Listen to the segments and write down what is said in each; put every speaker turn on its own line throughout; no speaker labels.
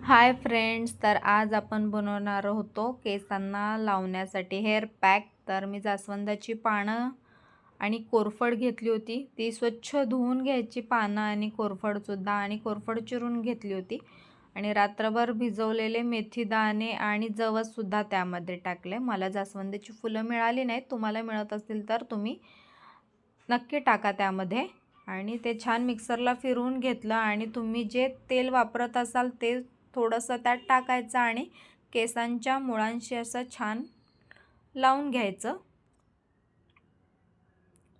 Hi friends, तर आज आपण बनवणार होतो केसांना लावण्यासाठी हेअर पॅक. तर मी जास्वंदाची पानं आणि कोरफड घेतली होती. ती स्वच्छ धुवून घ्यायची, पानं आणि कोरफडसुद्धा, आणि कोरफड चिरून घेतली होती. आणि रात्रभर भिजवलेले मेथी दाणे आणि जवससुद्धा त्यामध्ये टाकले. मला जास्वंदाची फुलं मिळाली नाहीत, तुम्हाला मिळत असतील तर तुम्ही नक्की टाका त्यामध्ये. आणि ते छान मिक्सरला फिरवून घेतलं. आणि तुम्ही जे तेल वापरत असाल ते थोडंसं त्यात टाकायचं आणि केसांच्या मुळांशी असं छान लावून घ्यायचं.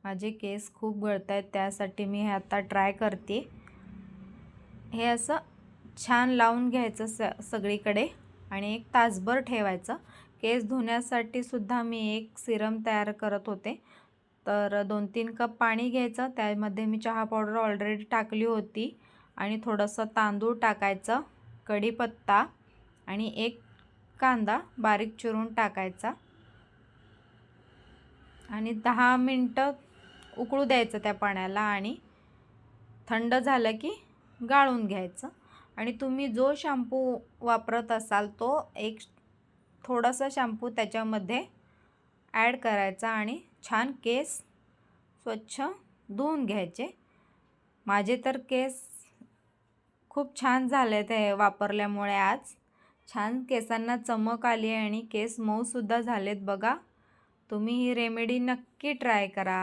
माझे केस खूप गळत आहेत, त्यासाठी मी हे आता ट्राय करते. हे असं छान लावून घ्यायचं सगळीकडे आणि 1 तासभर ठेवायचं. केस धुण्यासाठी सुद्धा मी एक सिरम तयार करत होते. तर 2-3 कप पाणी घ्यायचं, त्यामध्ये मी चहा पावडर ऑलरेडी टाकली होती आणि थोडंसं तांदूळ टाकायचं, कढीपत्ता आणि 1 कांदा बारीक चिरून टाकायचा आणि 10 मिनटं उकळू द्यायचं त्या पाण्याला. आणि थंड झालं की गाळून घ्यायचं. आणि तुम्ही जो शॅम्पू वापरत असाल तो एक थोडासा शॅम्पू त्याच्यामध्ये ॲड करायचा आणि छान केस स्वच्छ धुवून घ्यायचे. माझे तर केस खूप छान झाले ते वापरल्यामुळे. आज छान केसांना चमक आली आणि केस मऊसुद्धा झालेत बघा. तुम्ही ही रेमेडी नक्की ट्राय करा.